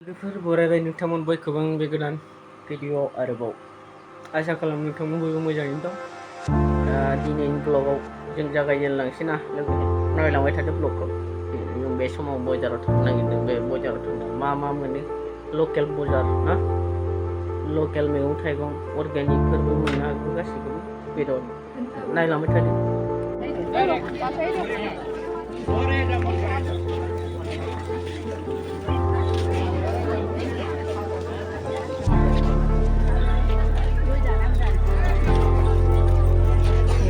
Before बरायबाय नोंथांमोन बयखौबो आं बे गोदान भिडिअ आरोबाव आसा खालामो नोंथांमोन बयबो मोजाङैनो दं। दिनैनि ब्लगाव जों जागायजेनलांसै ना लोगो नायलांबाय थादो ब्लगखौ। जों बे समाव बाजाराव थांनो नागिरदों। बे बाजाराव थांनो मा मोनो लकेल बाजार ना लकेल मैगं थाइगं अर्गेनिकफोरबो मोननो हागौ गासिखौबो बेदर नायलांबाय थादो।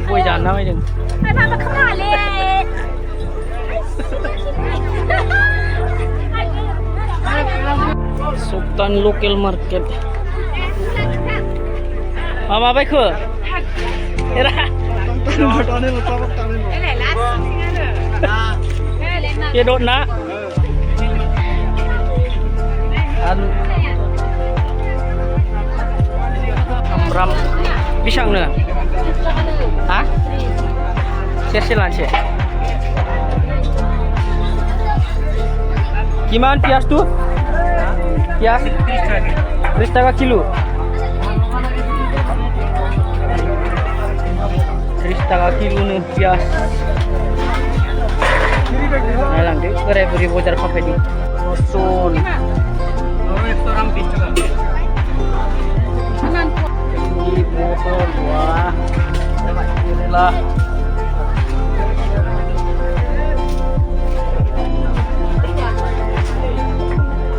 गय जाना फैदों। Sultan local market. Mama baikku. Era. Kedot nak. Anu. Amram. Bisang ne? Hah? Sesilan sih. Gimana pias tuh? Pias 30 টাকা কিলো 30 টাকা kilo nih pias. Nah lanjut beri bocor kafe di Rosun. Restoran 20 টাকা. Ini botol wah. Alhamdulillah.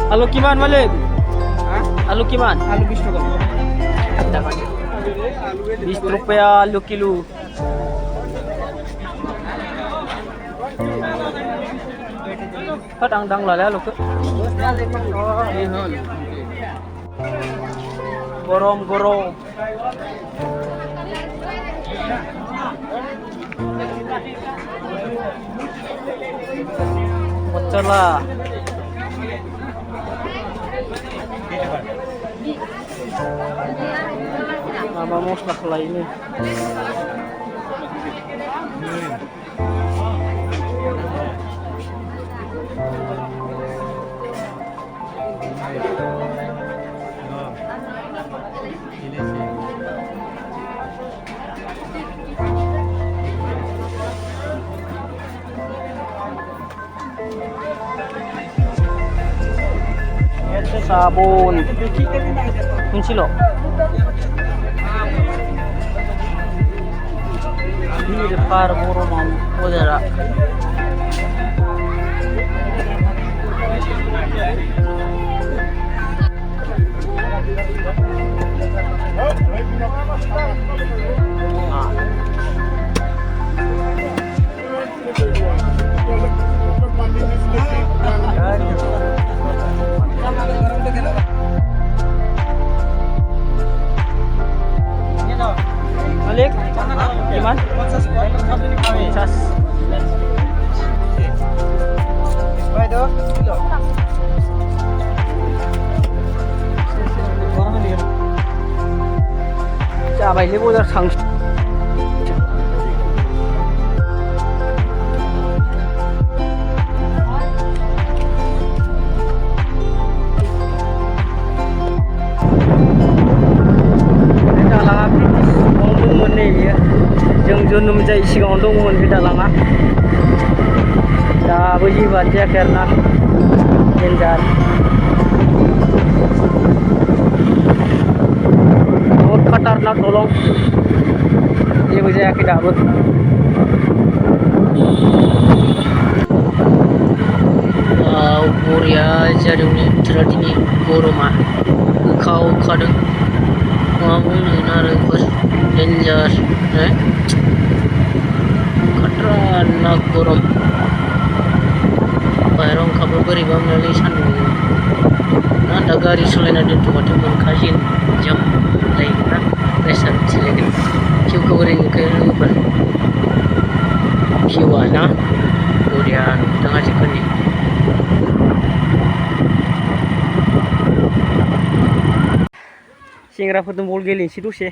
Alu kiman Malik? Hah? Alu kiman? Alu 20 টাকা. 20 rupiah alu kilo. Dang lah alu ke. Gorom. Bocor lah. Nama musnah lah ini. Itu sabun. Kunci lo. Ini depan rumah saudara. Malik, gimana? Cas. Coba ini boleh sang. जोनोम जायै सिगाङाव दंमोन बे दालाङा दाबो जेबोआनो जायाखै आरोना डेन्जार बहुद खाटारनाक दलं जेबो जायाखै दाबो बरिया जादों बोथोरा दिनै गरमा होखादों मा बुंनो आरो डेन्जार खतरनाक गरम बाहेराव ओंखारबा बोरैबा मोनोलै सान्दुं ना दा गारि सालायना दोनथ'बाथाय मोनखासिन जाम जायोना प्रेसार उथिलायगोन किउखौ ओरै नुखायोबा किउआ ना बरिया नुदों आजिखालि सेंग्राफोरजों बल गेलेनोसै दसे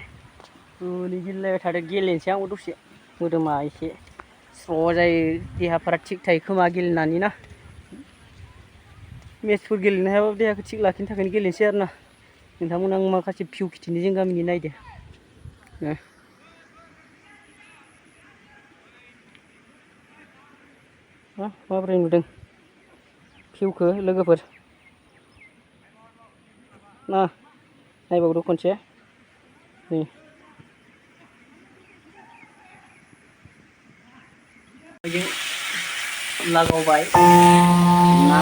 गेलेलायबाय थादों गेलेनोसै आंबो दसे मोदोमा एसे स्र' जायो देहाफोरा थिग थायो खोमा गेलेनानै ना मेट्चफोर गेलेनो हायाबाबो देहाखौ थिग लाखिनो थाखायनो गेलेनोसै आरो ना नोंथांमोन आं माखासे भिउ खिथिनि जों गामिनि नायदो माबोरै नुदों भिउखौ लोगोफोर ना नायबावदो खनसे नै लागावबाय ना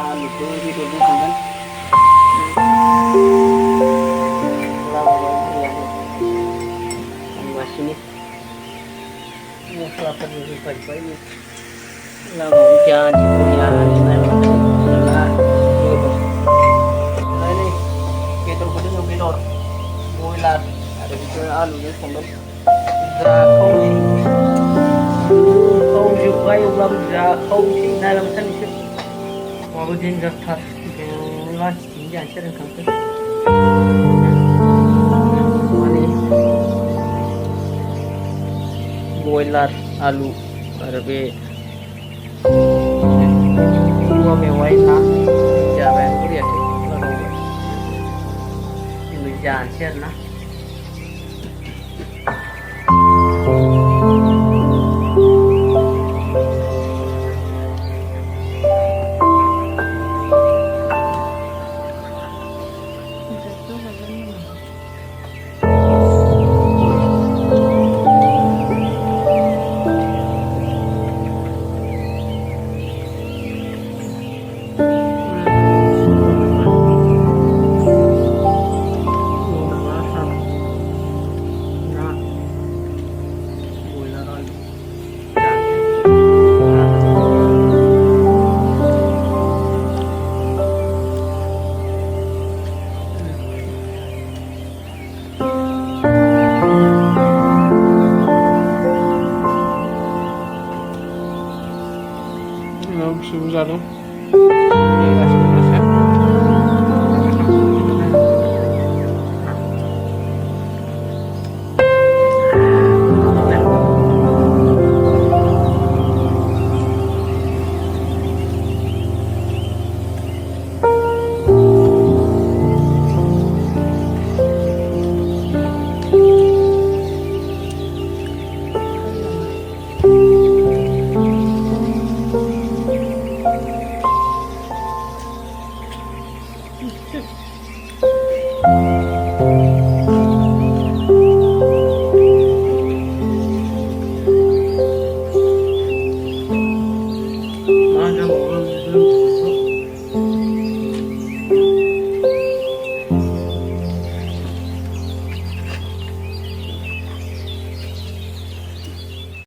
आलुखौ बेदरजों संगोन लागावबाय संगासिनो मस्लाफोरबो होफाजोब्बाय लागावबाय जानो बेदरखौ दोङो बेदर बयलार आरो बिदिनो आलुजों संगोन जाखावजोब्बाय अब्लाबो जाखावसै नायलांबाय सानैसो माबा देन्जारथार लान्चथिनो जानोसै आरो ओंखामखौ माने बयलार आलु आरो बे औवा मेवाइ ना जाबाय आं बरियासो लागावबाय जोंबो जानोसै आरो ना बिसोरबो जादों मा जाबावगोन